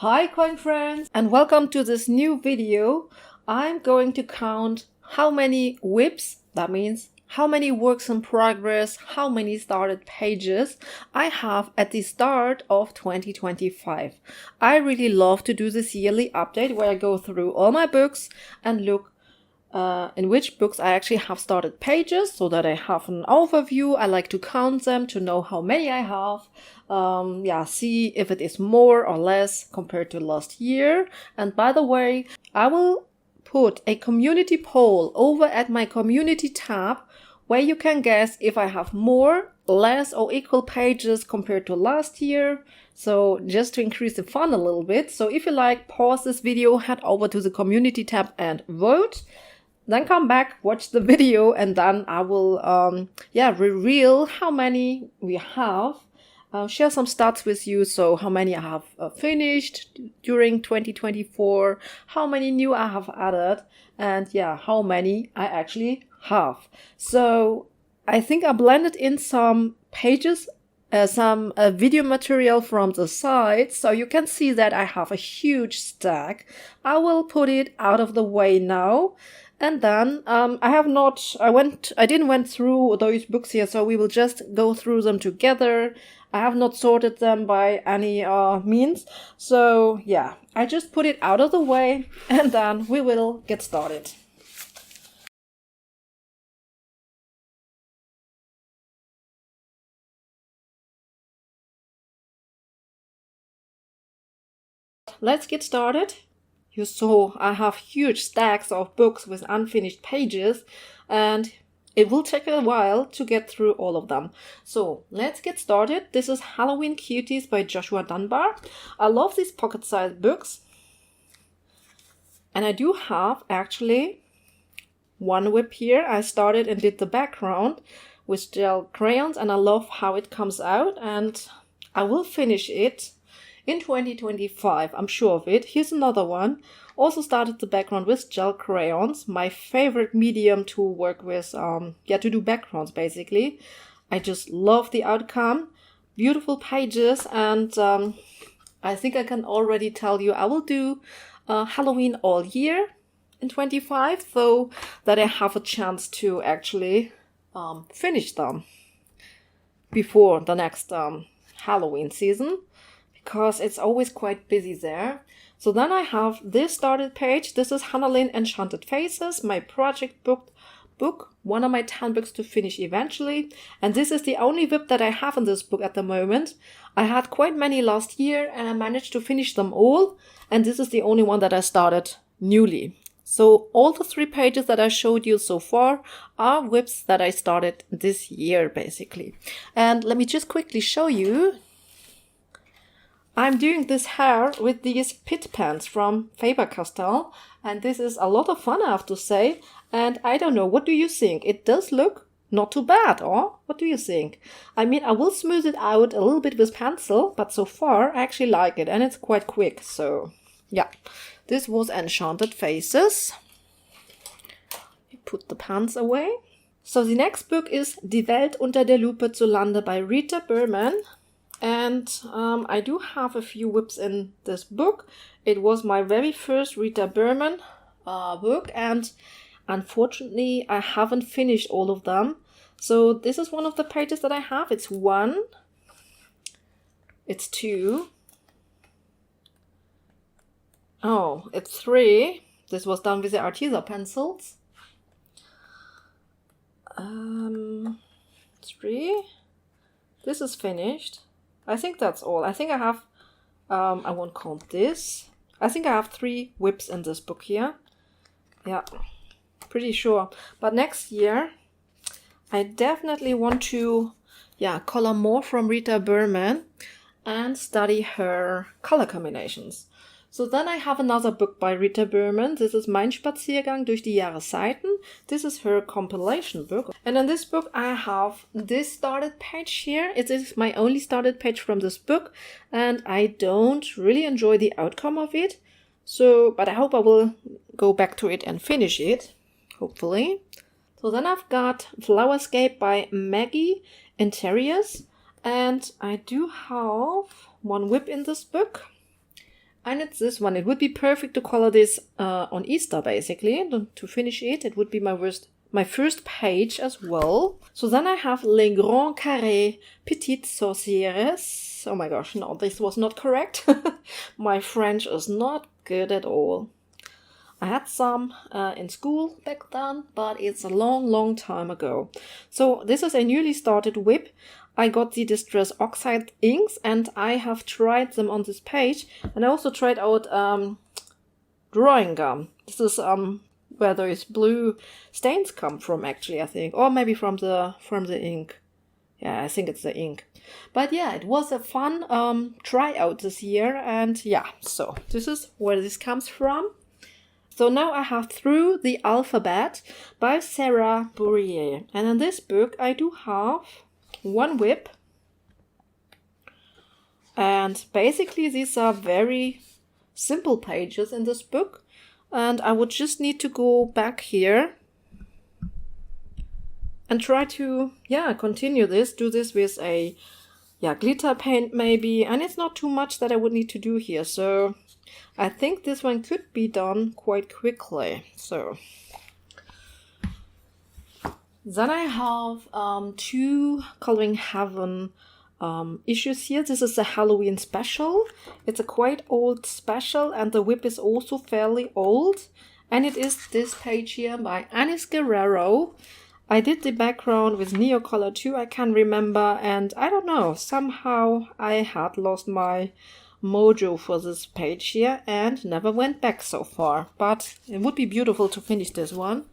Hi coin friends, and welcome to this new video. I'm going to count how many WIPs, that means how many works in progress, how many started pages I have at the start of 2025. I really love to do this yearly update where I go through all my books and look in which books I actually have started pages so that I have an overview. I like to count them to know how many I have. See if it is more or less compared to last year. And by the way, I will put a community poll over at my community tab where you can guess if I have more, less or equal pages compared to last year. So just to increase the fun a little bit. So if you like, pause this video, head over to the community tab and vote. Then come back, watch the video, and then I will reveal how many we have. Share some stats with you, so how many I have finished during 2024, how many new I have added, and how many I actually have. So I think I blended in some pages, some video material from the site, so you can see that I have a huge stack. I will put it out of the way now. And then I didn't went through those books here, so we will just go through them together. I have not sorted them by any means. So I just put it out of the way and then we will get started. Let's get started. You saw I have huge stacks of books with unfinished pages, and it will take a while to get through all of them. So let's get started. This is Halloween Cuties by Joshua Dunbar. I love these pocket-sized books. And I do have actually one WIP here. I started and did the background with gel crayons, and I love how it comes out, and I will finish it in 2025, I'm sure of it. Here's another one. Also started the background with gel crayons, my favorite medium to work with, to do backgrounds basically. I just love the outcome. Beautiful pages, and I think I can already tell you I will do Halloween all year in 25, so that I have a chance to actually finish them before the next Halloween season, because it's always quite busy there. So then I have this started page. This is Hannah Lynn Enchanted Faces, my project book, one of my 10 books to finish eventually. And this is the only WIP that I have in this book at the moment. I had quite many last year and I managed to finish them all. And this is the only one that I started newly. So all the 3 pages that I showed you so far are WIPs that I started this year basically. And let me just quickly show you. I'm doing this hair with these pit pens from Faber-Castell, and this is a lot of fun, I have to say. And I don't know, what do you think? It does look not too bad, or what do you think? I mean, I will smooth it out a little bit with pencil, but so far I actually like it, and it's quite quick. So this was Enchanted Faces. Put the pens away. So the next book is Die Welt unter der Lupe zu Lande by Rita Berman. And I do have a few WIPs in this book. It was my very first Rita Berman book, and unfortunately I haven't finished all of them. So this is one of the pages that I have. It's 1, it's 2, it's 3. This was done with the Arteza pencils. 3. This is finished. I think that's all. I think I have, I won't count this. I think I have 3 WIPs in this book here. Yeah, pretty sure. But next year, I definitely want to, color more from Rita Berman and study her color combinations. So then I have another book by Rita Berman. This is Mein Spaziergang durch die Jahreszeiten. This is her compilation book. And in this book I have this started page here. It is my only started page from this book, and I don't really enjoy the outcome of it. But I hope I will go back to it and finish it, hopefully. So then I've got Flowerscape by Maggie Interiors, and I do have one WIP in this book. And it's this one. It would be perfect to color this on Easter, basically. To finish it, it would be my first page as well. So then I have Les Grands Carrés Petites Sorcières. Oh my gosh, no, this was not correct. My French is not good at all. I had some in school back then, but it's a long, long time ago. So this is a newly started WIP. I got the Distress Oxide inks and I have tried them on this page. And I also tried out drawing gum. This is where those blue stains come from, actually, I think. Or maybe from the ink. Yeah, I think it's the ink. But yeah, it was a fun tryout this year. And yeah, so this is where this comes from. So now I have Through the Alphabet by Sarah Bourrier. And in this book I do have one WIP. And basically these are very simple pages in this book. And I would just need to go back here and try to, continue this. Do this with a, glitter paint maybe. And it's not too much that I would need to do here. So I think this one could be done quite quickly. So then I have two Coloring Heaven issues here. This is a Halloween special. It's a quite old special and the WIP is also fairly old. And it is this page here by Anis Guerrero. I did the background with Neocolor too, I can remember. And I don't know, somehow I had lost my mojo for this page here and never went back so far, but it would be beautiful to finish this one.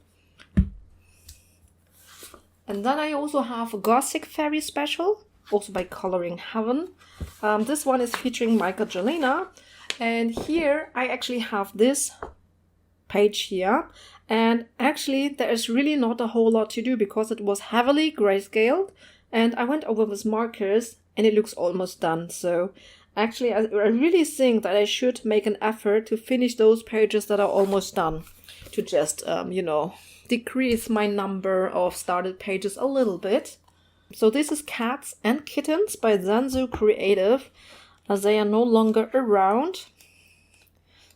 And then I also have a Gothic Fairy special, also by Coloring Heaven. This one is featuring Michael Jelena, and here I actually have this page here, and actually there is really not a whole lot to do because it was heavily grayscaled and I went over with markers and it looks almost done. So actually, I really think that I should make an effort to finish those pages that are almost done. To just, decrease my number of started pages a little bit. So this is Cats and Kittens by Zanzu Creative, as they are no longer around.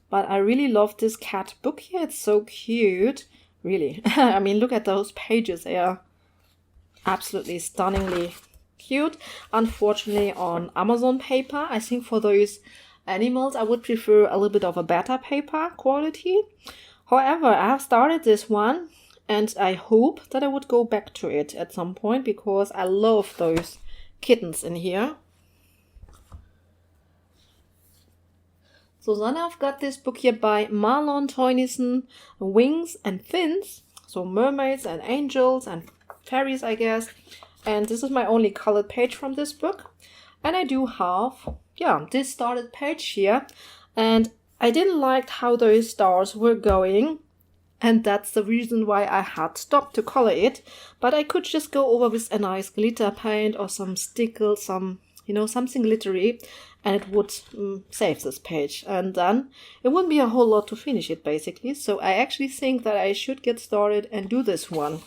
But I really love this cat book here. It's so cute. Really. I mean, look at those pages. They are absolutely stunningly cute. Unfortunately on Amazon paper. I think for those animals I would prefer a little bit of a better paper quality. However, I have started this one and I hope that I would go back to it at some point because I love those kittens in here. So then I've got this book here by Marlon Teunissen, Wings and Fins. So mermaids and angels and fairies, I guess. And this is my only colored page from this book. And I do have, this started page here. And I didn't like how those stars were going. And that's the reason why I had stopped to color it. But I could just go over with a nice glitter paint or some stickle, something glittery. And it would save this page. And then it wouldn't be a whole lot to finish it, basically. So I actually think that I should get started and do this one.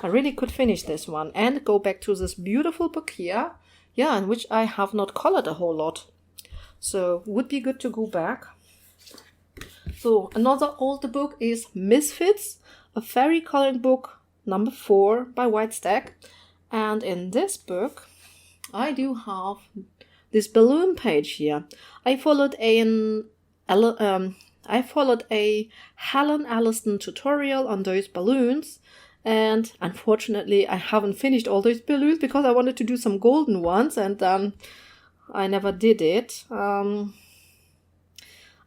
I really could finish this one and go back to this beautiful book here. Yeah, in which I have not colored a whole lot. So would be good to go back. So another older book is Misfits, a fairy coloring book number 4 by White Stack. And in this book, I do have this balloon page here. I followed a Helen Allison tutorial on those balloons. And unfortunately, I haven't finished all those balloons because I wanted to do some golden ones and then I never did it.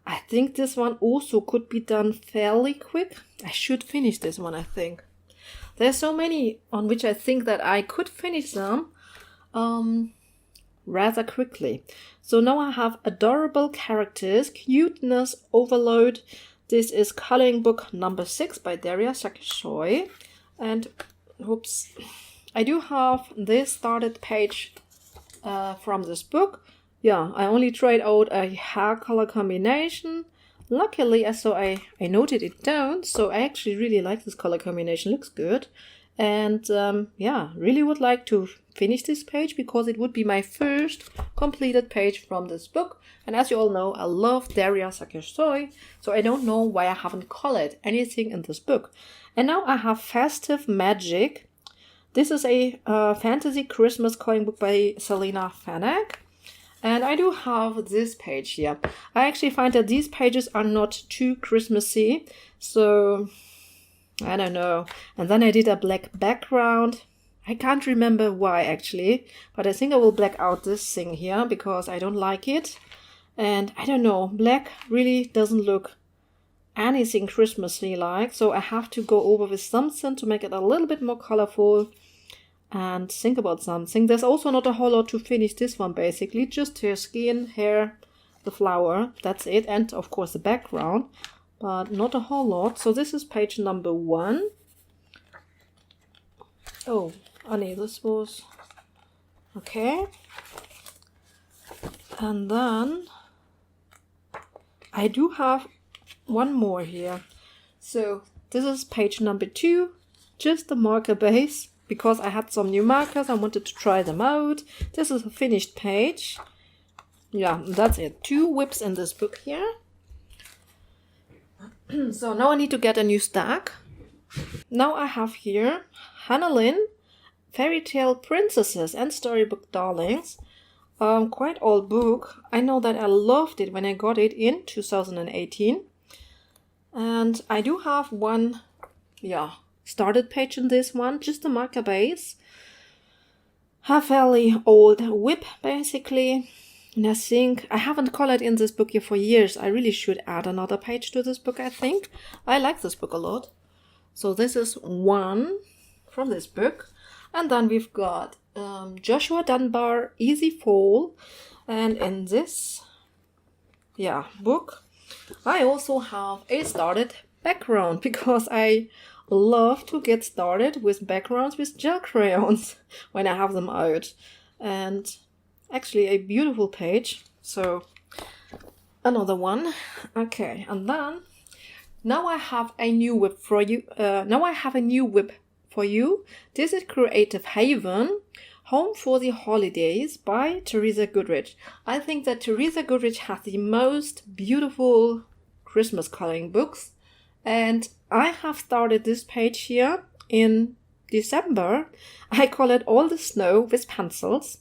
I think this one also could be done fairly quick. I should finish this one, I think. There's so many on which I think that I could finish them rather quickly. So now I have Adorable Characters, Cuteness Overload. This is coloring book number 6 by Daria Sakishoy. And, oops, I do have this started page from this book. Yeah, I only tried out a hair color combination. Luckily, I noted it down, so I actually really like this color combination. Looks good. And yeah, really would like to finish this page because it would be my first completed page from this book. And as you all know, I love Daria Sakersoi, so I don't know why I haven't colored anything in this book. And now I have Festive Magic. This is a fantasy Christmas coloring book by Selena Fanak. And I do have this page here. I actually find that these pages are not too Christmassy, so I don't know. And then I did a black background. I can't remember why actually, but I think I will black out this thing here because I don't like it. And I don't know, black really doesn't look anything Christmassy like, so I have to go over with something to make it a little bit more colorful and think about something. There's also not a whole lot to finish this one basically, just her skin, hair, the flower, that's it, and of course the background, but not a whole lot. So this is page number 1. Oh, nee, this was okay. And then I do have one more here. So this is page number 2, just the marker base, because I had some new markers, I wanted to try them out. This is a finished page. Yeah, that's it. 2 whips in this book here. So now I need to get a new stack. Now I have here Hannah Lynn, Fairy Tale Princesses and Storybook Darlings. Quite old book. I know that I loved it when I got it in 2018. And I do have one, started page in this one, just a marker base. A fairly old whip, basically. And I think I haven't colored in this book here for years. I really should add another page to this book, I think. I like this book a lot. So this is one from this book. And then we've got Joshua Dunbar, Easy Fall. And in this, book, I also have a started background because I love to get started with backgrounds with gel crayons when I have them out. And actually a beautiful page. So another one. Okay, and then now I have a new whip for you. This is Creative Haven, Home for the Holidays by Teresa Goodrich. I think that Teresa Goodrich has the most beautiful Christmas coloring books. And I have started this page here in December. I colored all the snow with pencils.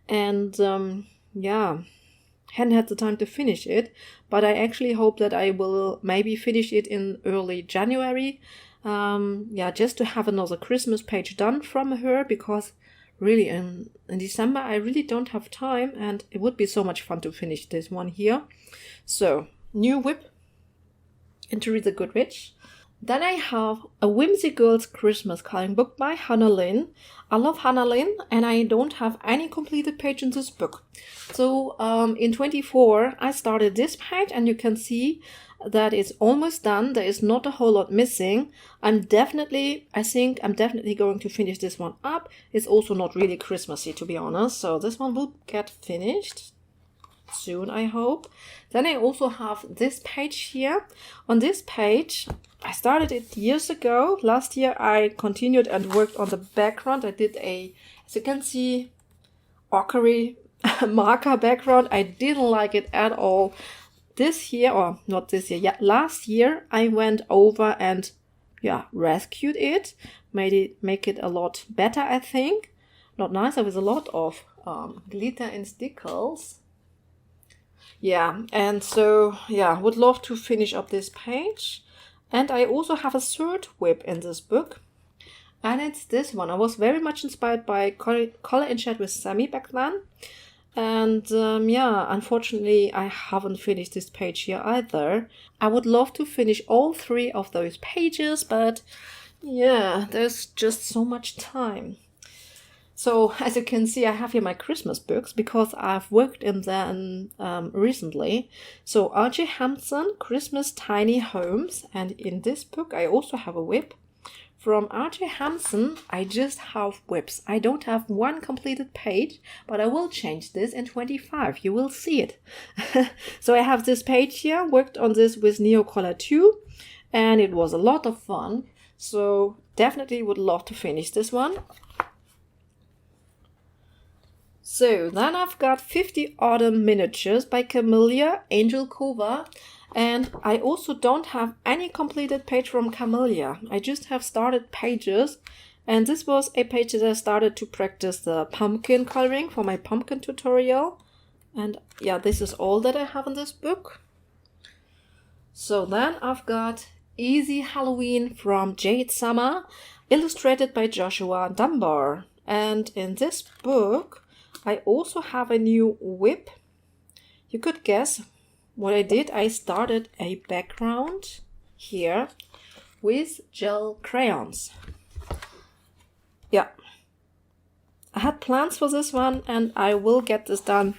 And hadn't had the time to finish it. But I actually hope that I will maybe finish it in early January. Just to have another Christmas page done from her, because really in December I really don't have time and it would be so much fun to finish this one here. So, new whip in Teresa Goodrich. Then I have a Whimsy Girls Christmas coloring book by Hannah Lynn. I love Hannah Lynn and I don't have any completed page in this book. So in 24 I started this page and you can see that it's almost done. There is not a whole lot missing. I think I'm definitely going to finish this one up. It's also not really Christmassy, to be honest. So this one will get finished soon, I hope. Then I also have this page here. On this page, I started it years ago. Last year I continued and worked on the background. I did as you can see, ochre marker background. I didn't like it at all. Last year I went over and rescued it, make it a lot better, I think. Not nicer, with a lot of glitter and stickles. And so would love to finish up this page. And I also have a third whip in this book, and it's this one. I was very much inspired by Color and Chat with Sammy back then. And unfortunately I haven't finished this page here either. I would love to finish all 3 of those pages, but there's just so much time. So as you can see, I have here my Christmas books because I've worked in them recently. So R.J. Hampson, Christmas Tiny Homes. And in this book, I also have a whip. From R.J. Hampson, I just have whips. I don't have one completed page, but I will change this in 25. You will see it. So I have this page here, worked on this with Neocolor 2, and it was a lot of fun. So definitely would love to finish this one. So then I've got 50 Autumn Miniatures by Camellia, Angel Cover. And I also don't have any completed page from Camellia. I just have started pages. And this was a page that I started to practice the pumpkin coloring for my pumpkin tutorial. And yeah, this is all that I have in this book. So then I've got Easy Halloween from Jade Summer, illustrated by Joshua Dunbar. And in this book, I also have a new whip. You could guess what I did. I started a background here with gel crayons. Yeah, I had plans for this one, and I will get this done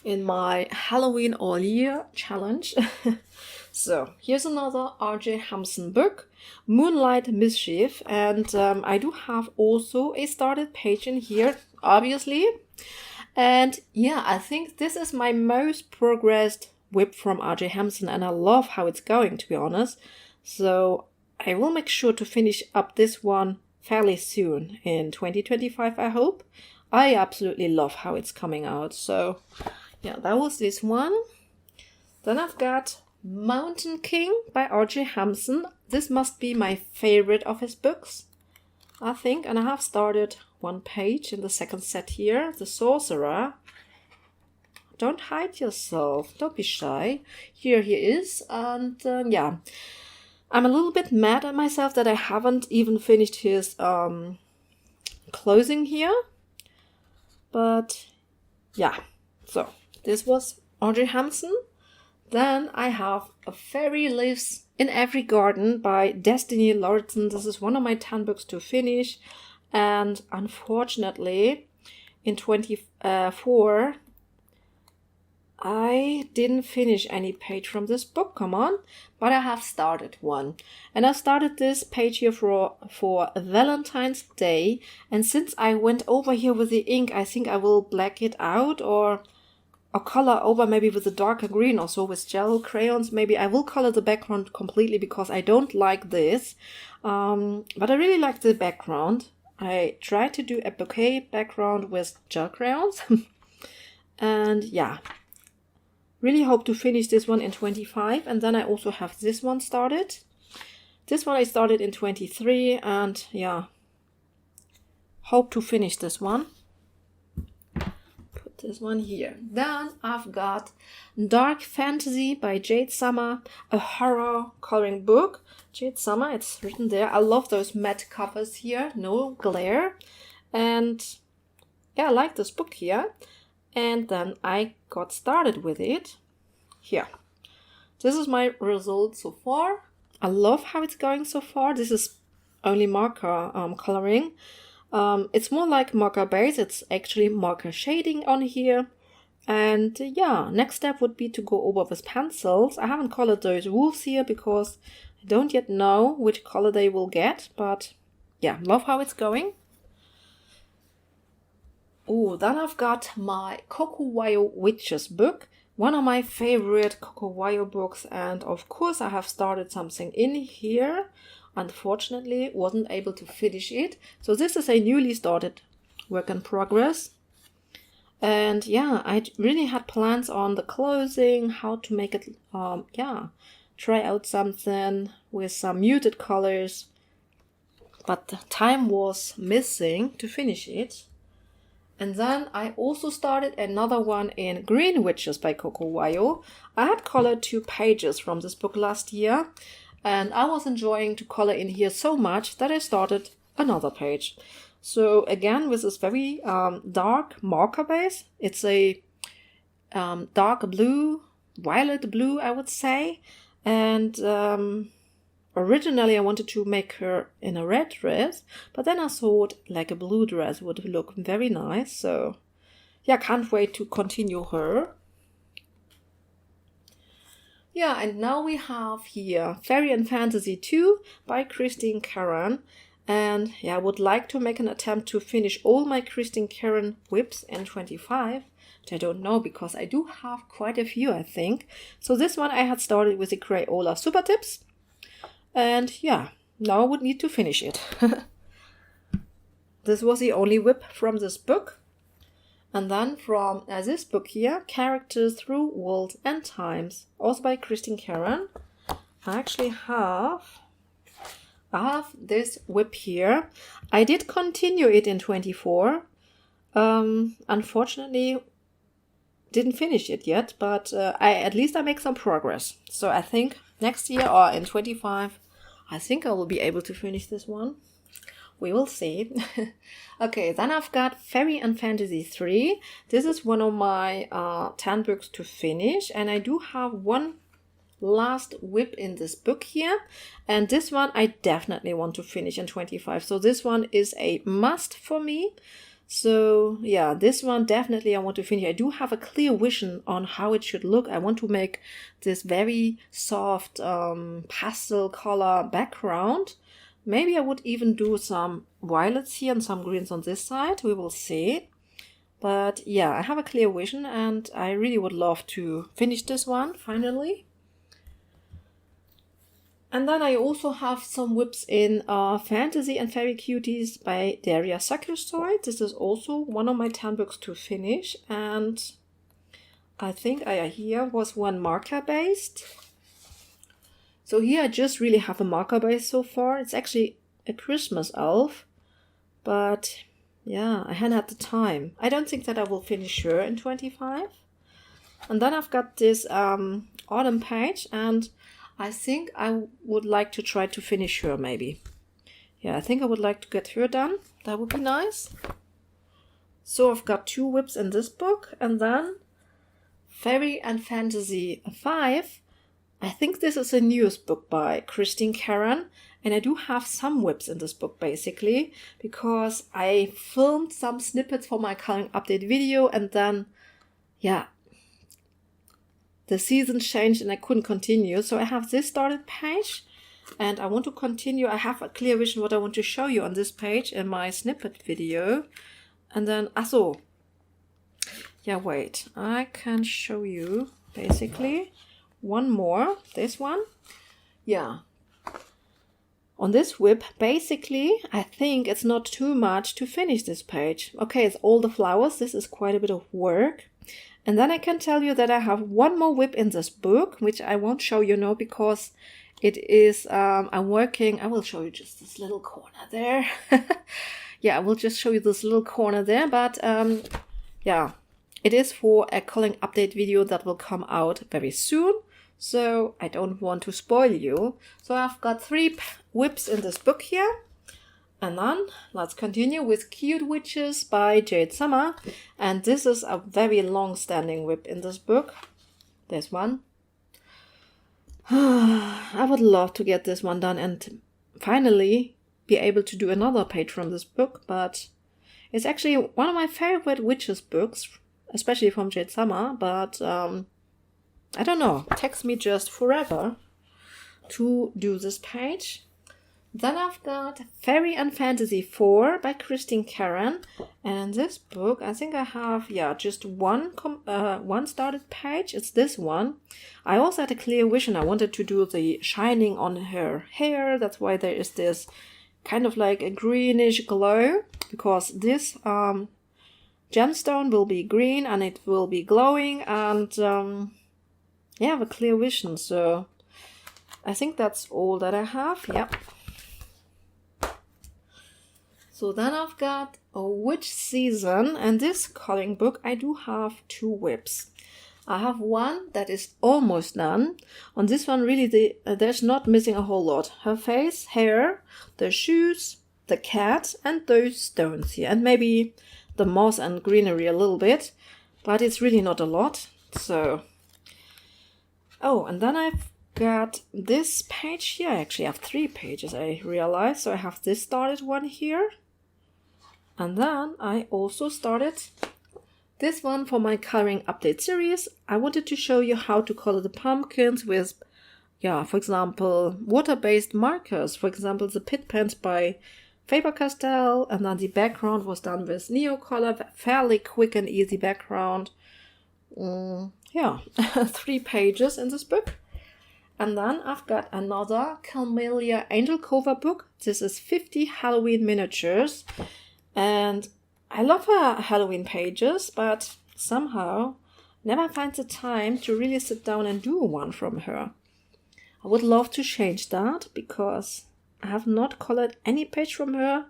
in my Halloween all year challenge. So here's another R.J. Hampson book, Moonlight Mischief, and I do have also a started page in here, obviously. And yeah, I think this is my most progressed whip from R.J. Hampson, and I love how it's going, to be honest. So I will make sure to finish up this one fairly soon in 2025, I hope. I absolutely love how it's coming out. So yeah, that was this one. Then I've got Mountain King by R.J. Hampson. This must be my favorite of his books, I think. And I have started one page in the second set here, The Sorcerer. Don't hide yourself. Don't be shy. Here he is. And yeah, I'm a little bit mad at myself that I haven't even finished his closing here. But yeah, so this was R.J. Hampson. Then I have A Fairy Lives in Every Garden by Destiny Lauritsen. This is one of my 10 books to finish. And unfortunately, in 24, I didn't finish any page from this book, come on. But I have started one. And I started this page here for Valentine's Day. And since I went over here with the ink, I think I will black it out or color over maybe with a darker green, also with gel crayons. Maybe I will color the background completely because I don't like this. But I really like the background. I tried to do a bouquet background with gel crayons. And yeah, really hope to finish this one in 25. And then I also have this one started. This one I started in 23, and yeah, hope to finish this one. Put this one here. Then I've got Dark Fantasy by Jade Summer, a horror coloring book. Jade Summer, it's written there. I love those matte covers here, no glare. And yeah, I like this book here. And then I got started with it here. This is my result so far. I love how it's going so far. This is only marker coloring. It's more like marker base. It's actually marker shading on here. And yeah, next step would be to go over with pencils. I haven't colored those wolves here because I don't yet know which color they will get. But yeah, love how it's going. Oh, then I've got my Cocowayo Witches book. One of my favorite Cocowayo books. And of course I have started something in here. Unfortunately, wasn't able to finish it. So this is a newly started work in progress. And yeah, I really had plans on the closing, how to make it, try out something with some muted colors. But the time was missing to finish it. And then I also started another one in Green Witches by Cocowayo. I had colored 2 pages from this book last year. And I was enjoying to color in here so much that I started another page. So again, with this very dark marker base. It's a dark blue, violet blue, I would say. And originally I wanted to make her in a red dress. But then I thought like a blue dress would look very nice. So yeah, can't wait to continue her. Yeah, and now we have here Fairy and Fantasy 2 by Christine Caron. And yeah, I would like to make an attempt to finish all my Christine Caron whips in 25. Which I don't know because I do have quite a few, I think. So this one I had started with the Crayola Super Tips. And yeah, now I would need to finish it. This was the only whip from this book. And then from this book here, Characters Through Worlds and Times, also by Christine Caron. I actually have this whip here. I did continue it in 24. Unfortunately, didn't finish it yet, but at least I make some progress. So I think next year or in 25, I think I will be able to finish this one. We will see. Okay, then I've got Fairy and Fantasy 3. This is one of my 10 books to finish, and I do have one last whip in this book here, and this one I definitely want to finish in 25. So this one is a must for me. So yeah, this one definitely I want to finish. I do have a clear vision on how it should look. I want to make this very soft pastel color background. Maybe I would even do some violets here and some greens on this side. We will see. But yeah, I have a clear vision and I really would love to finish this one finally. And then I also have some whips in Fantasy and Fairy Cuties by Daria Sakursoy. This is also one of my 10 books to finish. And I think here was one marker based. So here I just really have a marker base so far. It's actually a Christmas elf, but yeah, I hadn't had the time. I don't think that I will finish her in 25. And then I've got this autumn page, and I think I would like to try to finish her maybe. Yeah, I think I would like to get her done. That would be nice. So I've got 2 whips in this book, and then Fairy and Fantasy 5. I think this is the newest book by Christine Caron, and I do have some whips in this book basically, because I filmed some snippets for my coloring update video, and then, yeah, the season changed and I couldn't continue. So I have this started page, and I want to continue. I have a clear vision what I want to show you on this page in my snippet video. And then, yeah, wait, I can show you basically one more, this one. Yeah. On this whip, basically, I think it's not too much to finish this page. Okay, it's all the flowers. This is quite a bit of work. And then I can tell you that I have one more whip in this book, which I won't show you now because it is, I'm working, I will show you just this little corner there. Yeah, I will just show you this little corner there, but yeah, it is for a coloring update video that will come out very soon. So I don't want to spoil you. So I've got 3 whips in this book here. And then let's continue with Cute Witches by Jade Summer. And this is a very long-standing whip in this book. There's one. I would love to get this one done and finally be able to do another page from this book. But it's actually one of my favorite witches books, especially from Jade Summer. But I don't know, it takes me just forever to do this page. Then I've got Fairy and Fantasy 4 by Christine Caron. And in this book, I think I have, just one started page. It's this one. I also had a clear vision. I wanted to do the shining on her hair. That's why there is this kind of like a greenish glow. Because this gemstone will be green and it will be glowing. And yeah, I have a clear vision. So I think that's all that I have. Yep. So then I've got a Witch Season, and this coloring book I do have 2 whips. I have one that is almost done. On this one really there's not missing a whole lot. Her face, hair, the shoes, the cat, and those stones here. And maybe the moss and greenery a little bit, but it's really not a lot. So, oh, and then I've got this page here. I actually have 3 pages, I realized. So I have this started one here. And then I also started this one for my coloring update series. I wanted to show you how to color the pumpkins with, for example, water-based markers. For example, the Pit Pens by Faber-Castell. And then the background was done with Neocolor. Fairly quick and easy background. 3 pages in this book. And then I've got another Camellia Angel cover book. This is 50 Halloween miniatures. And I love her Halloween pages, but somehow never find the time to really sit down and do one from her. I would love to change that because I have not colored any page from her,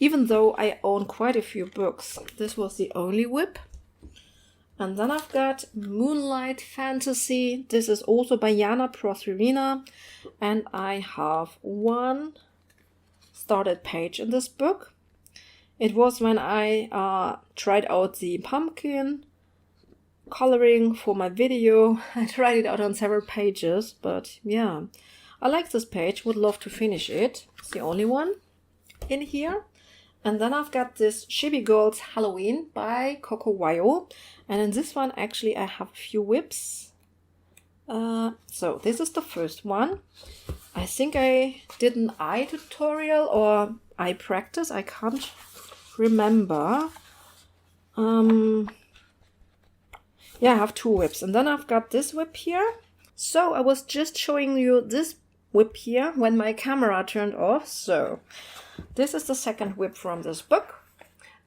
even though I own quite a few books. This was the only whip. And then I've got Moonlight Fantasy. This is also by Jana Prothyrina. And I have one started page in this book. It was when I tried out the pumpkin coloring for my video. I tried it out on several pages, but yeah, I like this page, would love to finish it. It's the only one in here. And then I've got this Chibi Girls Halloween by Coco Wayo. And in this one, actually, I have a few whips. So this is the first one. I think I did an eye tutorial or eye practice. I can't remember. Yeah, I have two whips. And then I've got this whip here. So I was just showing you this whip here when my camera turned off. So this is the second whip from this book.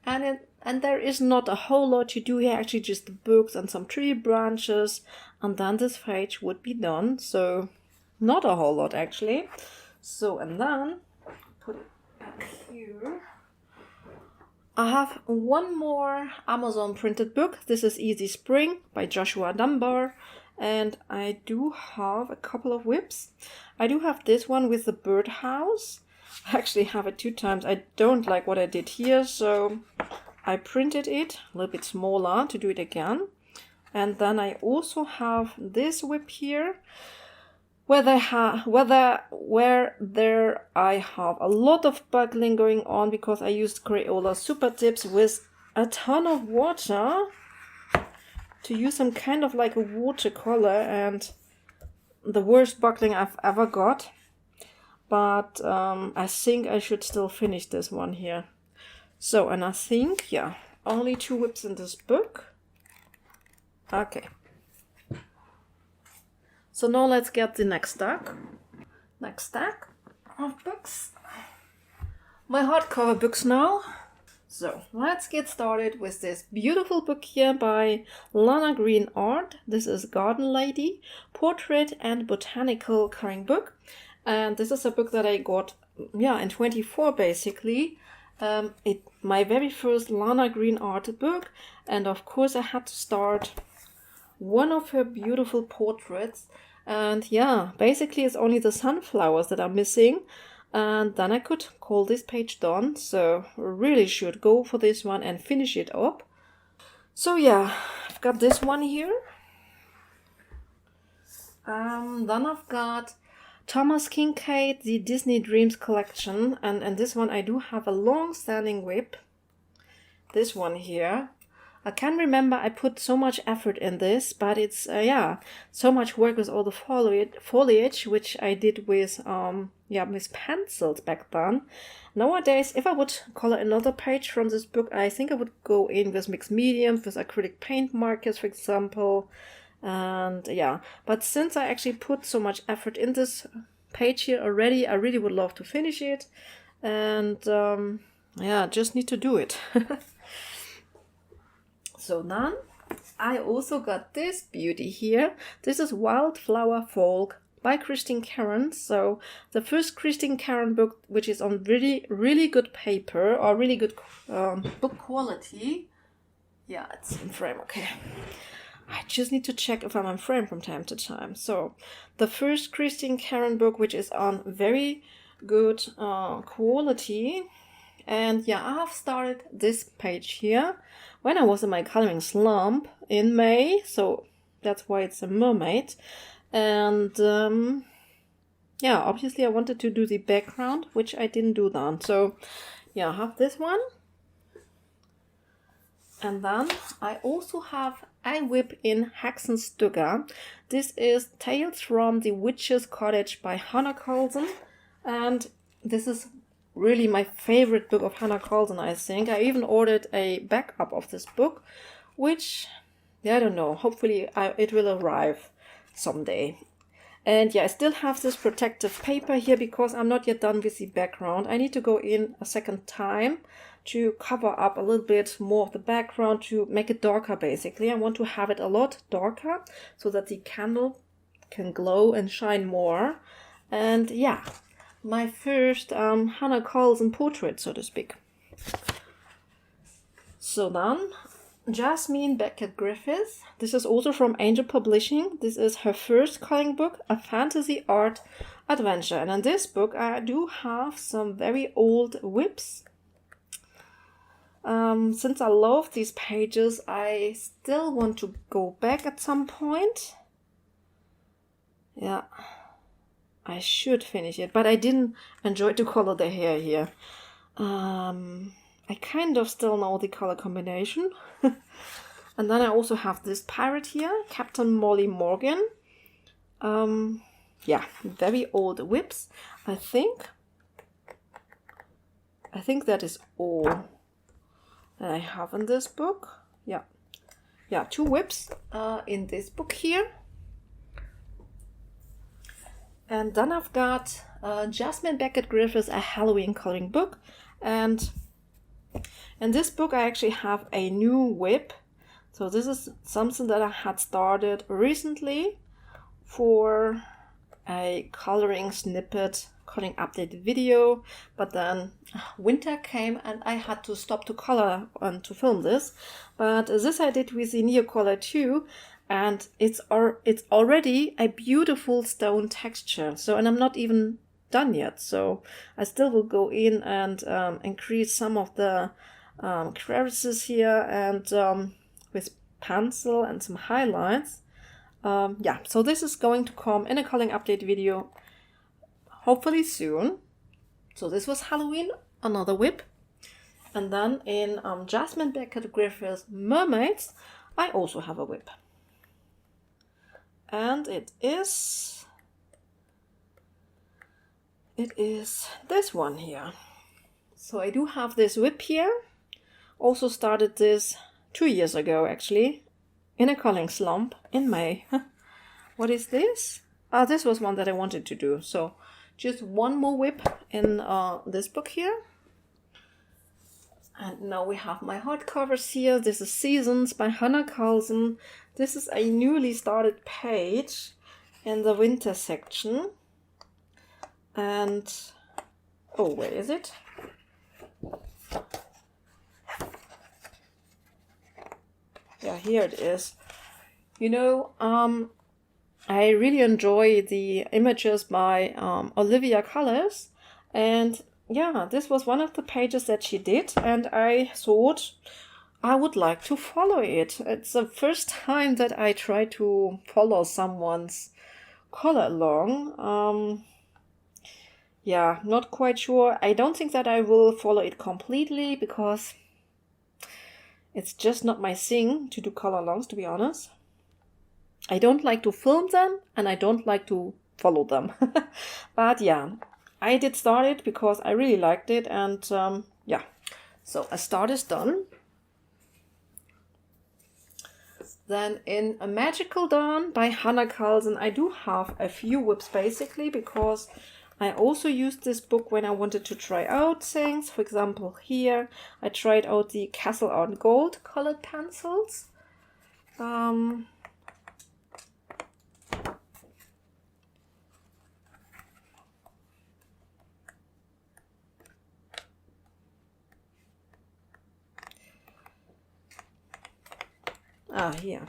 And there is not a whole lot to do here, actually just the books and some tree branches, and then this page would be done. So not a whole lot actually. So, and then put it back here. I have one more Amazon printed book. This is Easy Spring by Joshua Dunbar. And I do have a couple of whips. I do have this one with the birdhouse. I actually have it 2 times. I don't like what I did here, so I printed it a little bit smaller to do it again. And then I also have this whip here, where I have a lot of buckling going on because I used Crayola Super Tips with a ton of water to use some kind of like a watercolor, and the worst buckling I've ever got. But I think I should still finish this one here. So, and I think, yeah, only 2 whips in this book. Okay. So now let's get the next stack. Next stack of books. My hardcover books now. So let's get started with this beautiful book here by Lana Green Art. This is Garden Lady, Portrait and Botanical Coloring Book. And this is a book that I got, yeah, in 24 basically. My very first Lana Green Art book. And of course I had to start one of her beautiful portraits. And yeah, basically it's only the sunflowers that are missing. And then I could call this page done. So really should go for this one and finish it up. So yeah, I've got this one here. Then I've got Thomas Kincaid, the Disney Dreams collection. And this one I do have a long-standing whip. This one here. I can't remember I put so much effort in this, but it's, yeah, so much work with all the foliage, which I did with pencils back then. Nowadays, if I would color another page from this book, I think I would go in with mixed mediums, with acrylic paint markers, for example. And yeah, but since I actually put so much effort in this page here already, I really would love to finish it. And yeah, just need to do it. So then I also got this beauty here. This is Wildflower Folk by Christine Caron. So the first Christine Caron book, which is on really, really good paper or really good book quality. Yeah, it's in frame, okay. I just need to check if I'm in frame from time to time. So the first Christine Caron book, which is on very good quality. And yeah, I have started this page here when I was in my coloring slump in May. So that's why it's a mermaid. And yeah, obviously I wanted to do the background, which I didn't do then. So yeah, I have this one. And then I also have a whip in Hexenstugga. This is Tales from the Witch's Cottage by Hannah Carlson. And this is really my favorite book of Hannah Carlson, I think. I even ordered a backup of this book, which, yeah, I don't know, hopefully it will arrive someday. And yeah, I still have this protective paper here because I'm not yet done with the background. I need to go in a second time to cover up a little bit more of the background to make it darker basically. I want to have it a lot darker so that the candle can glow and shine more. And yeah, my first Hannah Carlson portrait, so to speak. So then, Jasmine Beckett Griffiths. This is also from Angel Publishing. This is her first coloring book, a fantasy art adventure. And in this book, I do have some very old whips. Since I love these pages, I still want to go back at some point. Yeah, I should finish it, but I didn't enjoy to color the hair here. I kind of still know the color combination. And then I also have this pirate here, Captain Molly Morgan. Yeah, very old whips. I think that is all that I have in this book. Yeah, 2 whips in this book here. And then I've got Jasmine Beckett Griffiths, a Halloween coloring book. And in this book I actually have a new whip. So this is something that I had started recently for a coloring snippet, coloring update video. But then winter came and I had to stop to color and to film this. But this I did with the Neocolor 2. And it's already a beautiful stone texture. So, and I'm not even done yet. So I still will go in and increase some of the crevices here and with pencil and some highlights. Yeah, so this is going to come in a coloring update video hopefully soon. So this was Halloween, another whip. And then in Jasmine Beckett Griffiths Mermaids, I also have a whip. And it is this one here. So I do have this whip here. Also started this 2 years ago actually, in a coloring slump in May. What is this? This was one that I wanted to do. So just one more whip in this book here. And now we have my hardcovers here. This is Seasons by Hannah Carlson. This is a newly started page in the winter section. And, oh, where is it? Yeah, here it is. You know, I really enjoy the images by Olivia Colors. And yeah, this was one of the pages that she did, and I thought I would like to follow it. It's the first time that I try to follow someone's color along. Yeah, not quite sure. I don't think that I will follow it completely because it's just not my thing to do color alongs, to be honest. I don't like to film them and I don't like to follow them. But yeah, I did start it because I really liked it, and yeah, so a start is done. Then in A Magical Dawn by Hannah Carlson, I do have a few whips basically because I also used this book when I wanted to try out things. For example, here I tried out the Castle Art Gold colored pencils. Here.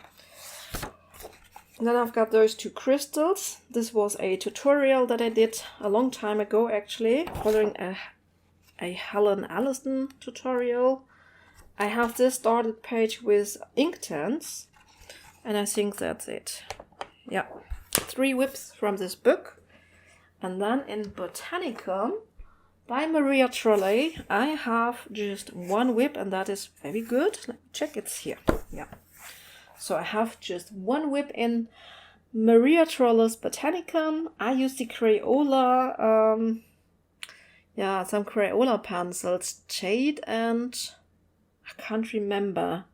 And then I've got those 2 crystals. This was a tutorial that I did a long time ago actually, following a Helen Allison tutorial. I have this started page with Inktense, and I think that's it. Yeah, 3 whips from this book. And then in Botanicum by Maria Trolley, I have just 1 whip, and that is very good. Let me check, it's here. Yeah. So I have just 1 whip in Maria Trolley's Botanicum. I use the Crayola, some Crayola pencils, Shade and, I can't remember.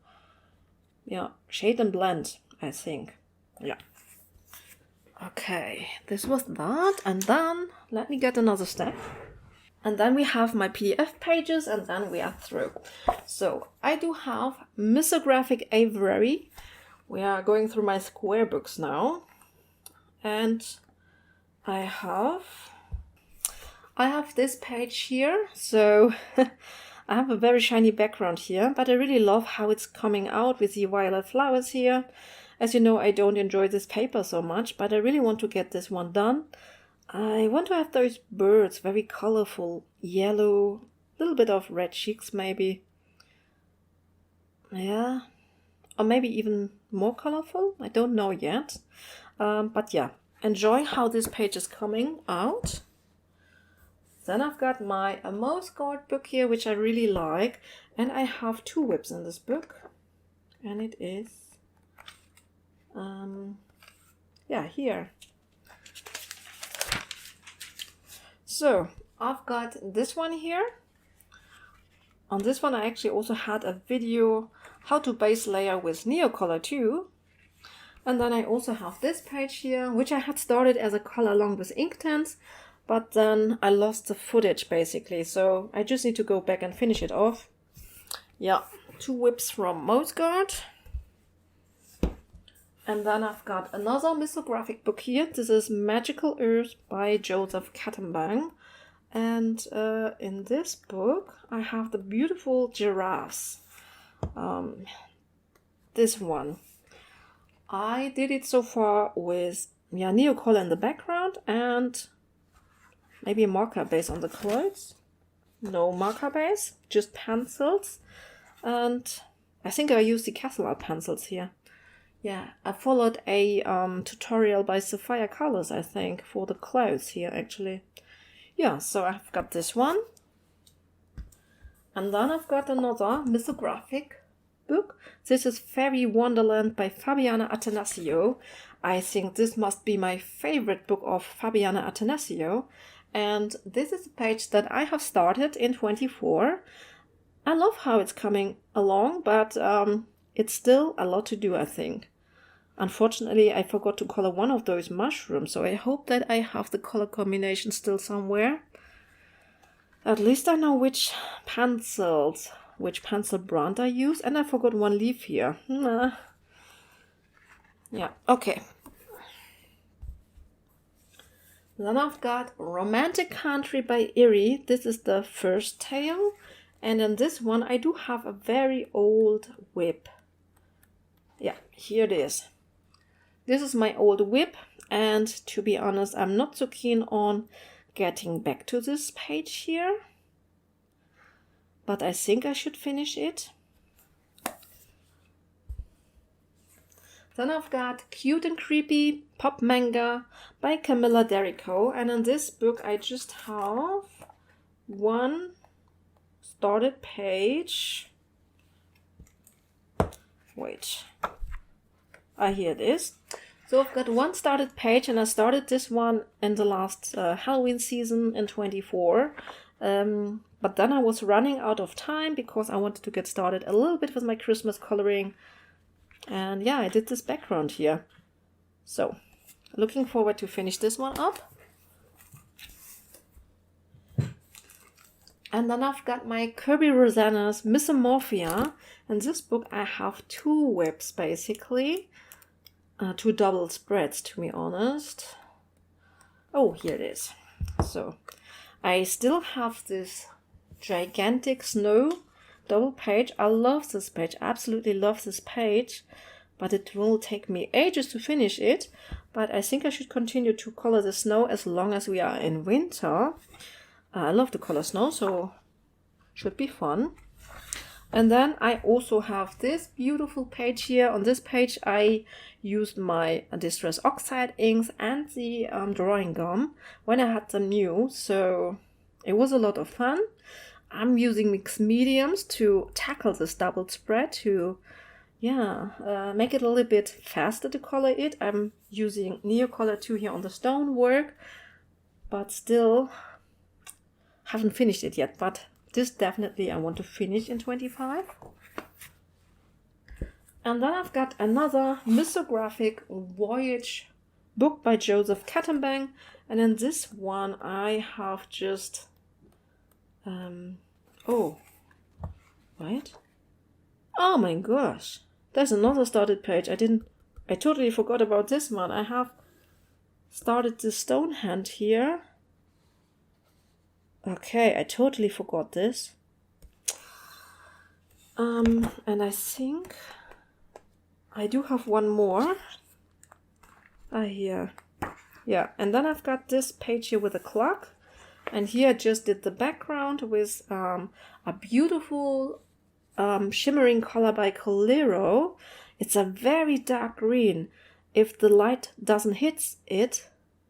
Yeah, Shade and Blend, I think. Yeah. Okay, this was that, and then let me get another step. And then we have my PDF pages, and then we are through. So I do have Mythographic Aviary. We are going through my square books now. And I have this page here. So I have a very shiny background here, but I really love how it's coming out with the violet flowers here. As you know, I don't enjoy this paper so much, but I really want to get this one done. I want to have those birds, very colorful, yellow, a little bit of red cheeks maybe. Yeah, or maybe even more colorful, I don't know yet. But yeah, enjoy how this page is coming out. Then I've got my Mouse Guard book here, which I really like. And I have 2 whips in this book. And it is, yeah, here. So I've got this one here. On this one I actually also had a video how to base layer with Neocolor too. And then I also have this page here, which I had started as a color along with Inktense, but then I lost the footage basically, so I just need to go back and finish it off. Yeah, 2 whips from Mouse Guard. And then I've got another Mythographic book here. This is Magical Earth by Joseph Kattenbang. And in this book I have the beautiful giraffes. This one. I did it so far with Neocolor in the background and maybe a marker base on the clothes. No marker base, just pencils. And I think I used the Castle Art pencils here. Yeah, I followed a tutorial by Sapphire Colors, I think, for the clothes here actually. Yeah, so I've got this one. And then I've got another Mythographic book. This is Fairy Wonderland by Fabiana Attanasio. I think this must be my favorite book of Fabiana Attanasio. And this is a page that I have started in 24. I love how it's coming along, but it's still a lot to do, I think. Unfortunately, I forgot to color one of those mushrooms, so I hope that I have the color combination still somewhere. At least I know which pencil brand I use, and I forgot one leaf here. Yeah, okay. Then I've got Romantic Country by Erie. This is the first tale, and in this one I do have a very old whip. Yeah, here it is. This is my old whip, and to be honest, I'm not so keen on getting back to this page here. But I think I should finish it. Then I've got Cute and Creepy Pop Manga by Camilla Derrico. And in this book I just have one started page. Wait. Here it is. So I've got one started page, and I started this one in the last Halloween season in 24. But then I was running out of time because I wanted to get started a little bit with my Christmas coloring. And yeah, I did this background here. So, looking forward to finish this one up. And then I've got my Kirby Rosanna's Misomorphia. In this book I have 2 whips basically. 2 double spreads, to be honest. Oh, here it is. So, I still have this gigantic snow double page. I love this page, absolutely love this page, but it will take me ages to finish it. But I think I should continue to color the snow as long as we are in winter. I love to color snow, so should be fun. And then I also have this beautiful page here. On this page I used my Distress Oxide inks and the drawing gum when I had them new, so it was a lot of fun. I'm using mixed mediums to tackle this double spread to make it a little bit faster to color it. I'm using Neocolor 2 here on the stonework, but still haven't finished it yet. But this definitely I want to finish in 25. And then I've got another Mythographic Voyage book by Joseph Kattenbang. And then this one I have just, oh, right. Oh my gosh, there's another started page. I totally forgot about this one. I have started the stone hand here. Okay, I totally forgot this. And I think I do have one more. Here. Yeah, and then I've got this page here with a clock. And here I just did the background with a beautiful shimmering color by Colero. It's a very dark green. If the light doesn't hit it,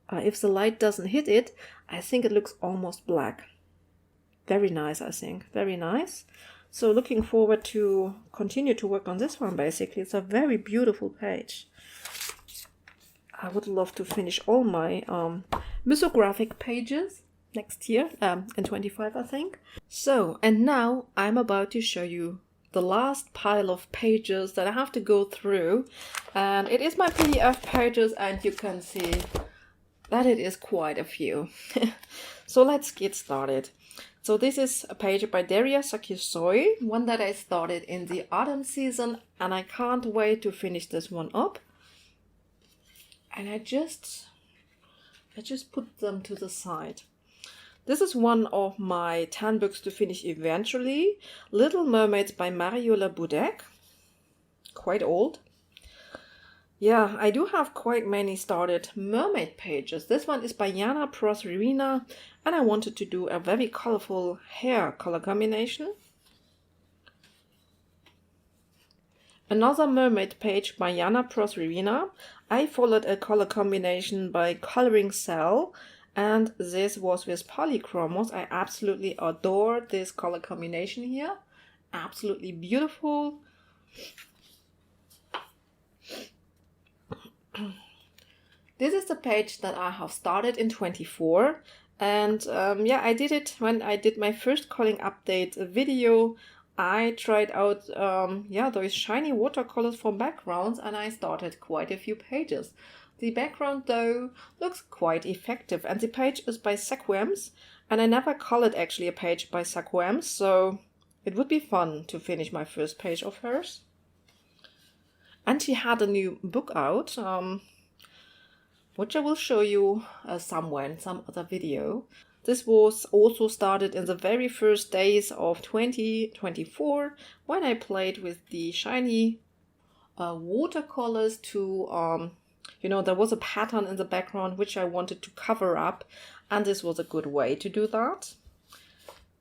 I think it looks almost black. Very nice, I think. Very nice. So looking forward to continue to work on this one, basically. It's a very beautiful page. I would love to finish all my Mythographic pages next year, in 25, I think. So, and now I'm about to show you the last pile of pages that I have to go through. And it is my PDF pages, and you can see that it is quite a few. So let's get started. So this is a page by Daria Sakisoi, one that I started in the autumn season, and I can't wait to finish this one up. And I just put them to the side. This is one of my 10 books to finish eventually. Little Mermaids by Mariola Budek. Quite old. Yeah, I do have quite many started mermaid pages. This one is by Jana Prosrivina, and I wanted to do a very colorful hair color combination. Another mermaid page by Jana Prosrivina. I followed a color combination by Coloring Cell, and this was with Polychromos. I absolutely adore this color combination here. Absolutely beautiful. This is the page that I have started in 24, and yeah, I did it when I did my first calling update video. I tried out those shiny watercolors for backgrounds, and I started quite a few pages. The background though looks quite effective, and the page is by Sequems, and I never colored actually a page by Sequems, so it would be fun to finish my first page of hers. And she had a new book out, which I will show you somewhere in some other video. This was also started in the very first days of 2024 when I played with the shiny watercolors to, there was a pattern in the background which I wanted to cover up, and this was a good way to do that.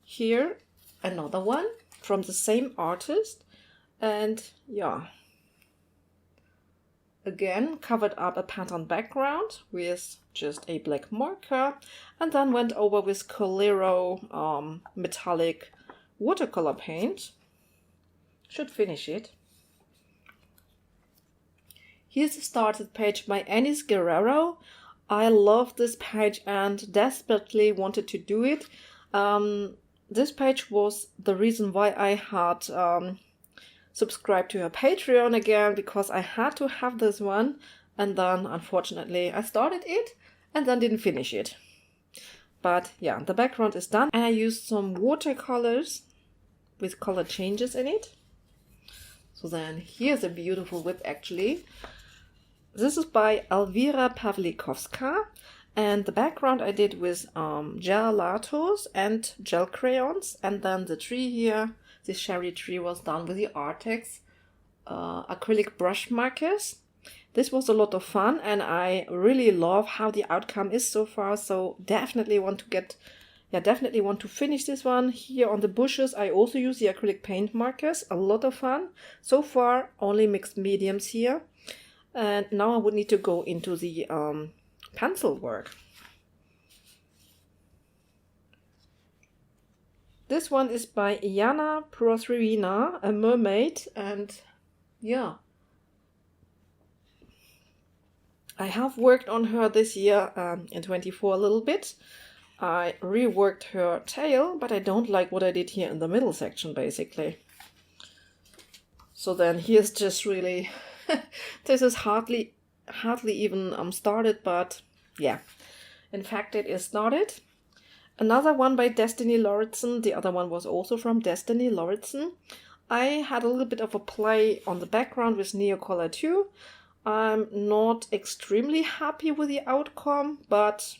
Here, another one from the same artist, and yeah. Again, covered up a pattern background with just a black marker, and then went over with Colero metallic watercolor paint. Should finish it. Here's the started page by Anis Guerrero. I love this page and desperately wanted to do it. This page was the reason why I had subscribe to her Patreon again, because I had to have this one, and then unfortunately I started it and then didn't finish it. But yeah, the background is done, and I used some watercolors with color changes in it. So then here's a beautiful whip actually. This is by Elvira Pavlikovska, and the background I did with gel latos and gel crayons, and then the tree here. This cherry tree was done with the Artex acrylic brush markers. This was a lot of fun, and I really love how the outcome is so far. So definitely want to finish this one. Here on the bushes, I also use the acrylic paint markers. A lot of fun. So far, only mixed mediums here. And now I would need to go into the pencil work. This one is by Jana Prosrivina, a mermaid, and yeah. I have worked on her this year in 24 a little bit. I reworked her tail, but I don't like what I did here in the middle section, basically. So then here's just really, this is hardly hardly even started, but yeah, in fact it is started. Another one by Destiny Lauritsen. The other one was also from Destiny Lauritsen. I had a little bit of a play on the background with Neocolor too. I'm not extremely happy with the outcome, but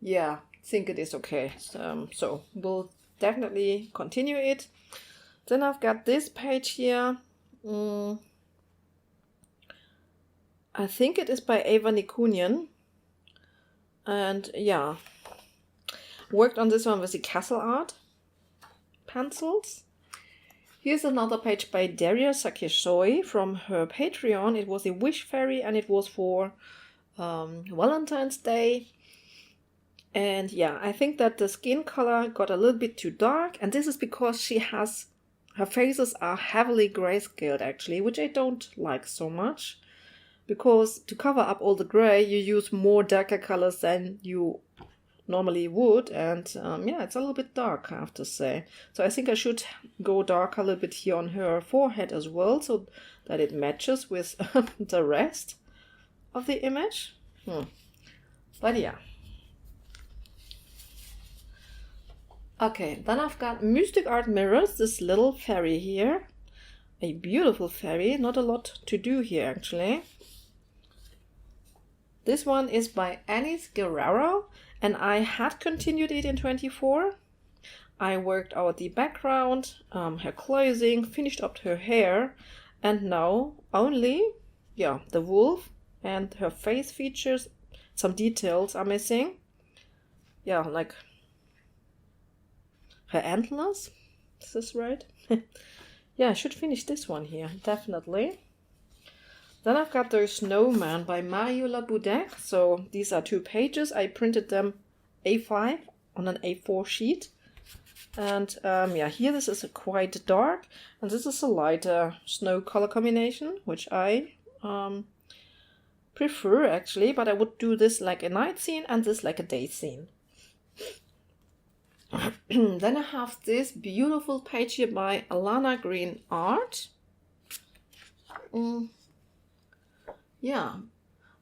yeah, I think it is okay. So we'll definitely continue it. Then I've got this page here. I think it is by Ava Nikunian. And yeah, worked on this one with the Castle Art pencils. Here's another page by Daria Sakishoi from her Patreon. It was a wish fairy and it was for Valentine's Day. And yeah, I think that the skin color got a little bit too dark, and this is because her faces are heavily grayscaled actually, which I don't like so much, because to cover up all the gray you use more darker colors than you normally would, and yeah, it's a little bit dark, I have to say. So I think I should go dark a little bit here on her forehead as well, so that it matches with the rest of the image. But yeah. Okay, then I've got Mystic Art Mirrors, this little fairy here. A beautiful fairy, not a lot to do here actually. This one is by Anis Guerrero, and I had continued it in 24. I worked out the background, her clothing, finished up her hair, and now only, yeah, the wolf and her face features. Some details are missing. Yeah, like her antlers. Is this right? Yeah, I should finish this one here, definitely. Then I've got the Snowman by Mariola Budek. So these are 2 pages. I printed them A5 on an A4 sheet. And yeah, here this is quite dark. And this is a lighter snow color combination, which I prefer actually. But I would do this like a night scene and this like a day scene. Then I have this beautiful page here by Alana Green Art. Yeah,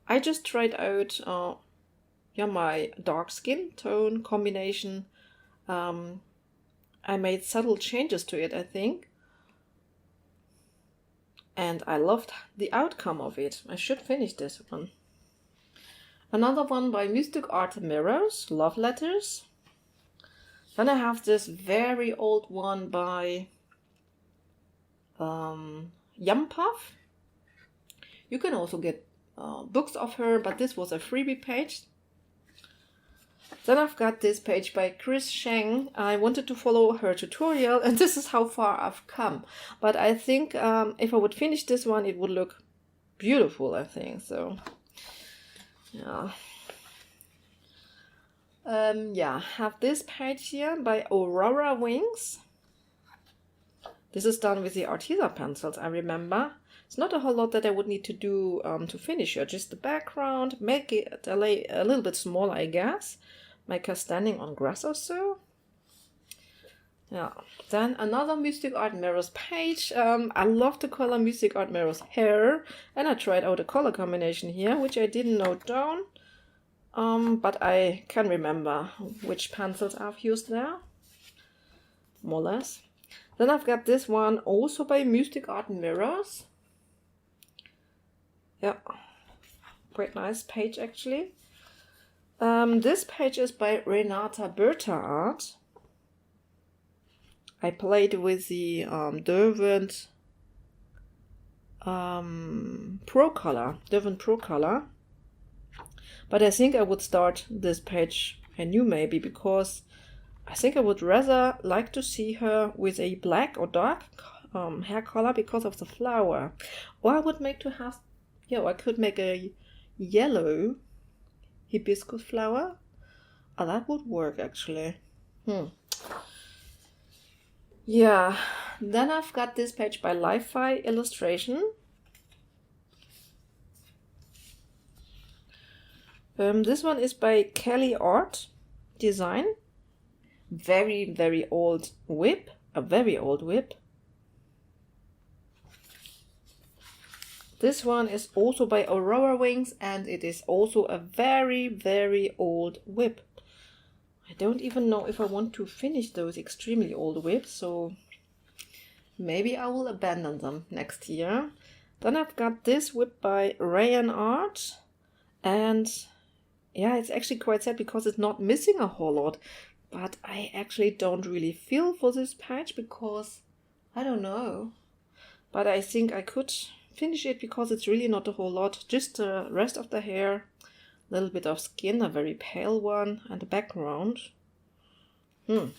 I just tried out my dark skin tone combination. I made subtle changes to it, I think. And I loved the outcome of it. I should finish this one. Another one by Mystic Art Mirrors, Love Letters. Then I have this very old one by Yampav. You can also get books of her, but this was a freebie page. Then I've got this page by Chris Sheng. I wanted to follow her tutorial, and this is how far I've come. But I think if I would finish this one, it would look beautiful, I think. So, yeah. Yeah, have this page here by Aurora Wings. This is done with the Arteza pencils, I remember. It's not a whole lot that I would need to do to finish her. Just the background, make it a little bit smaller, I guess. Make her standing on grass or so. Yeah. Then another Mystic Art Mirrors page. I love the color Mystic Art Mirrors hair. And I tried out a color combination here, which I didn't note down. But I can remember which pencils I've used there. More or less. Then I've got this one also by Mystic Art Mirrors. Yeah, quite nice page actually. This page is by Renata Berta Art. I played with the Derwent Pro Color. But I think I would start this page anew maybe, because I think I would rather like to see her with a black or dark hair color because of the flower. Or I would make to have, yeah, I could make a yellow hibiscus flower. Oh, that would work actually. Yeah, then I've got this page by Li-Fi Illustration. This one is by Kelly Art Design. Very, very old whip. A very old whip. This one is also by Aurora Wings, and it is also a very, very old whip. I don't even know if I want to finish those extremely old whips, so maybe I will abandon them next year. Then I've got this whip by Rayan Art, and yeah, it's actually quite sad because it's not missing a whole lot, but I actually don't really feel for this page because I don't know, but I think I could finish it because it's really not a whole lot, just the rest of the hair, a little bit of skin, a very pale one, and the background. Then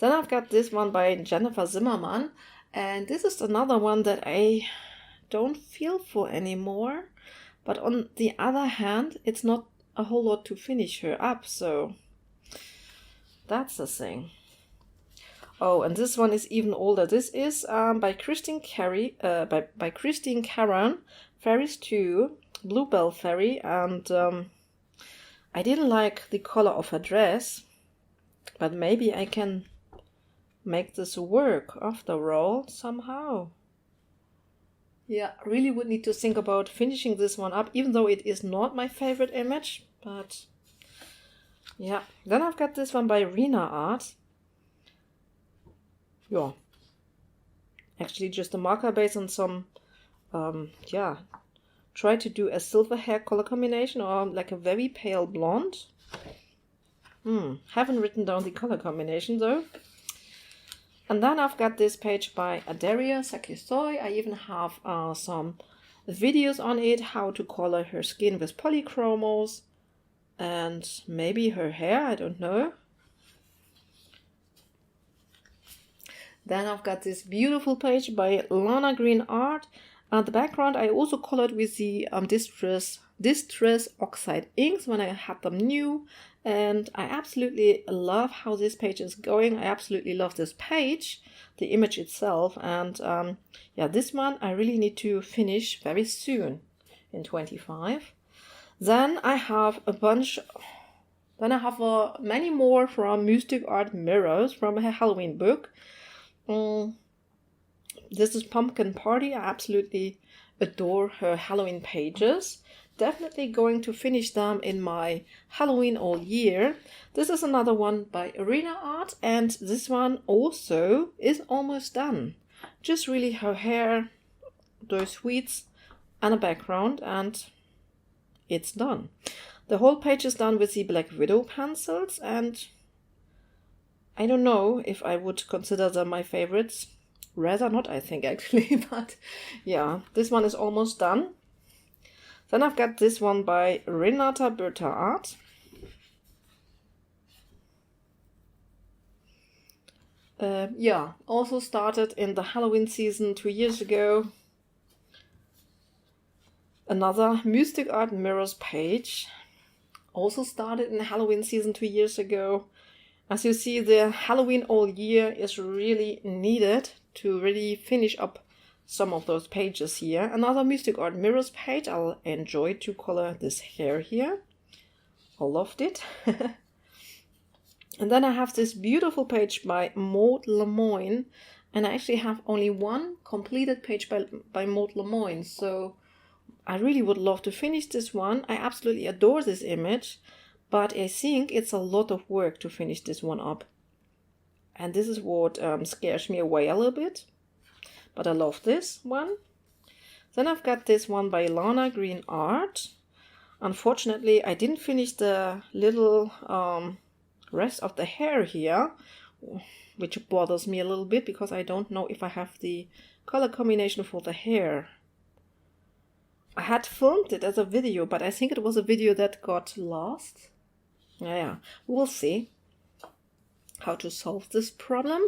I've got this one by Jennifer Zimmerman, and this is another one that I don't feel for anymore, but on the other hand, it's not a whole lot to finish her up, so that's the thing. Oh, and this one is even older. This is by Christine by Christine Caron, Fairies 2, Bluebell Fairy, and I didn't like the color of her dress, but maybe I can make this work after all somehow. Yeah, really would need to think about finishing this one up, even though it is not my favorite image, but yeah. Then I've got this one by Rena Art. Yeah, actually just a marker base and some, try to do a silver hair color combination or like a very pale blonde. Haven't written down the color combination though. And then I've got this page by Adaria Sakisoi. I even have some videos on it, how to color her skin with polychromos and maybe her hair, I don't know. Then I've got this beautiful page by Lana Green Art. The background I also colored with the Distress Oxide inks when I had them new. And I absolutely love how this page is going. I absolutely love this page, the image itself. And yeah, this one I really need to finish very soon in 25. Then I have many more from Mystic Art Mirrors from her Halloween book. This is Pumpkin Party. I absolutely adore her Halloween pages. Definitely going to finish them in my Halloween all year. This is another one by Arena Art, and this one also is almost done. Just really her hair, those sweets, and a background, and it's done. The whole page is done with the Black Widow pencils, and I don't know if I would consider them my favorites. Rather not, I think, actually. But yeah, this one is almost done. Then I've got this one by Renata Berta Art. Yeah, also started in the Halloween season 2 years ago. Another Mystic Art Mirrors page. Also started in the Halloween season 2 years ago. As you see, the Halloween all year is really needed to really finish up some of those pages here. Another Mystic Art Mirrors page. I'll enjoy to color this hair here. I loved it. And then I have this beautiful page by Maud Lemoyne. And I actually have only one completed page by Maud Lemoyne. So I really would love to finish this one. I absolutely adore this image. But I think it's a lot of work to finish this one up. And this is what scares me away a little bit. But I love this one. Then I've got this one by Lana Green Art. Unfortunately, I didn't finish the little rest of the hair here, which bothers me a little bit because I don't know if I have the color combination for the hair. I had filmed it as a video, but I think it was a video that got lost. Yeah, we'll see how to solve this problem.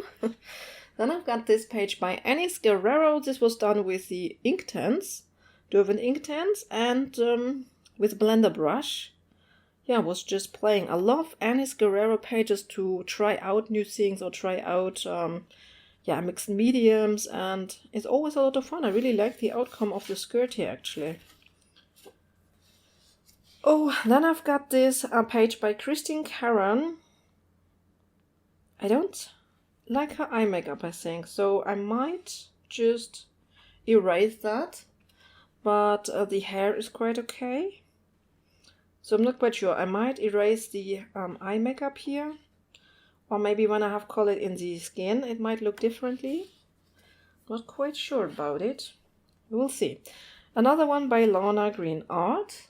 Then I've got this page by Anis Guerrero. This was done with the Inktense, Derwent Inktense, and with blender brush. Yeah, I was just playing. I love Anis Guerrero pages to try out new things or try out mixed mediums, and it's always a lot of fun. I really like the outcome of the skirt here, actually. Oh, then I've got this page by Christine Caron. I don't like her eye makeup, I think, so I might just erase that, but the hair is quite okay. So I'm not quite sure. I might erase the eye makeup here, or maybe when I have color in the skin it might look differently. Not quite sure about it. We'll see. Another one by Lana Green Art.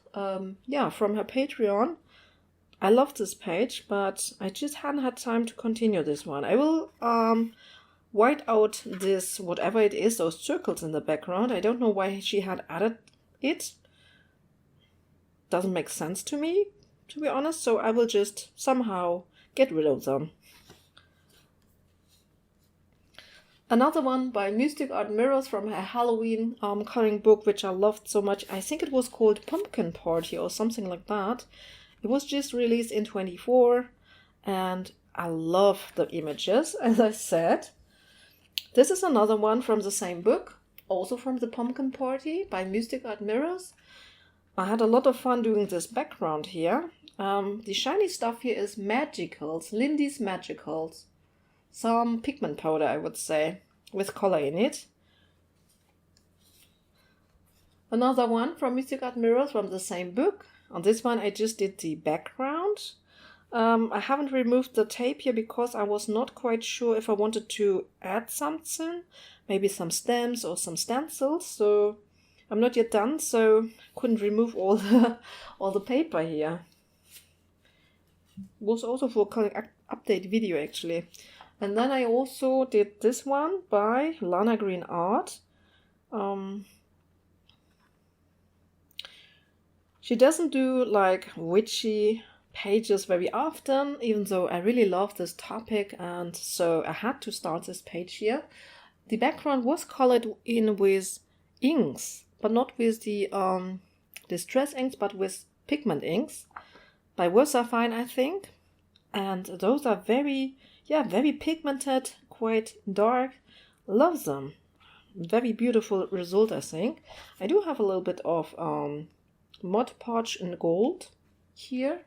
Yeah, from her Patreon. I love this page, but I just hadn't had time to continue this one. I will white out this, whatever it is, those circles in the background. I don't know why she had added it. Doesn't make sense to me, to be honest, so I will just somehow get rid of them. Another one by Mystic Art Mirrors from her Halloween coloring book, which I loved so much. I think it was called Pumpkin Party or something like that. It was just released in 24, and I love the images, as I said. This is another one from the same book, also from the Pumpkin Party by Mystic Art Mirrors. I had a lot of fun doing this background here. The shiny stuff here is Magicals, Lindy's Magicals. Some pigment powder, I would say, with color in it. Another one from Mystic Art Mirrors from the same book. On this one I just did the background. I haven't removed the tape here because I was not quite sure if I wanted to add something, maybe some stamps or some stencils, so I'm not yet done, so couldn't remove all the paper here. It was also for a coloring update video actually. And then I also did this one by Lana Green Art. She doesn't do like witchy pages very often, even though I really love this topic, and so I had to start this page here. The background was colored in with inks, but not with the distress inks, but with pigment inks by Versafine, I think. And those are very pigmented, quite dark. Love them. Very beautiful result, I think. I do have a little bit of Mod Podge in gold here.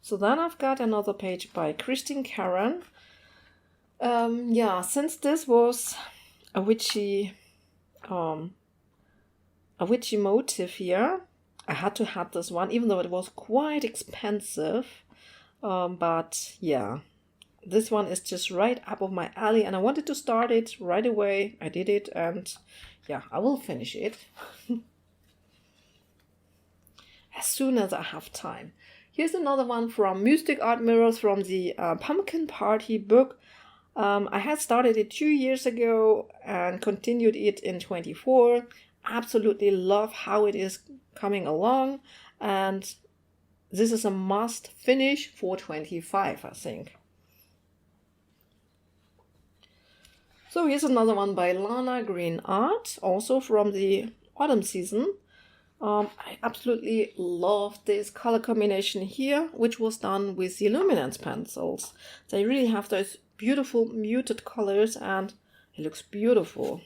So then I've got another page by Christine Karen. Yeah, since this was a witchy motif here, I had to have this one, even though it was quite expensive. But yeah, this one is just right up of my alley, and I wanted to start it right away. I did it, and yeah, I will finish it as soon as I have time. Here's another one from Mystic Art Mirrors from the Pumpkin Party book. I had started it 2 years ago and continued it in 24. Absolutely love how it is coming along, and this is a must finish for 25, I think. So here's another one by Lana Green Art, also from the autumn season. I absolutely love this color combination here, which was done with the luminance pencils. They really have those beautiful muted colors, and it looks beautiful.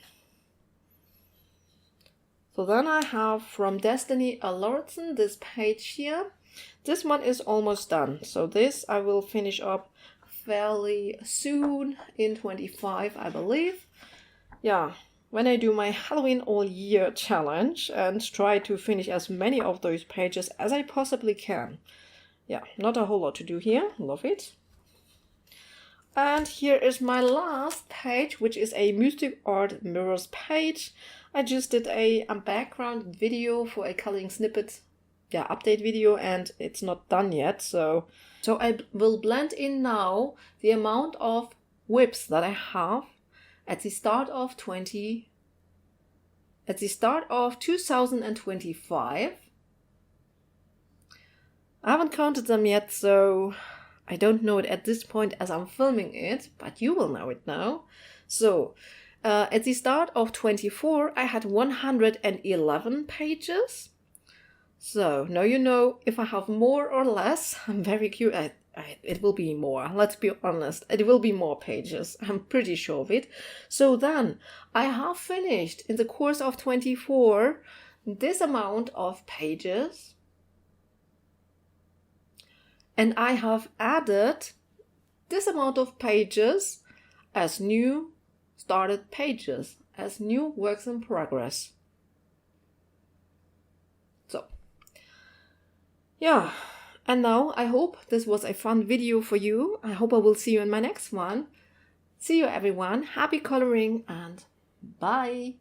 So then I have from Destiny Alertson this page here. This one is almost done, so this I will finish up fairly soon in 25, I believe. Yeah, when I do my Halloween all year challenge and try to finish as many of those pages as I possibly can. Yeah, not a whole lot to do here. Love it. And here is my last page, which is a Mystic Art Mirrors page. I just did a background video for a coloring snippet, update video, and it's not done yet. So I will blend in now the amount of whips that I have at the start of 2025. I haven't counted them yet, so I don't know it at this point as I'm filming it, but you will know it now. So at the start of 24, I had 111 pages. So now you know if I have more or less. I'm very curious. It will be more. Let's be honest. It will be more pages. I'm pretty sure of it. So then I have finished in the course of 24 this amount of pages. And I have added this amount of pages as new started pages as new works in progress. So, yeah, and now I hope this was a fun video for you. I hope I will see you in my next one. See you everyone, happy coloring and bye!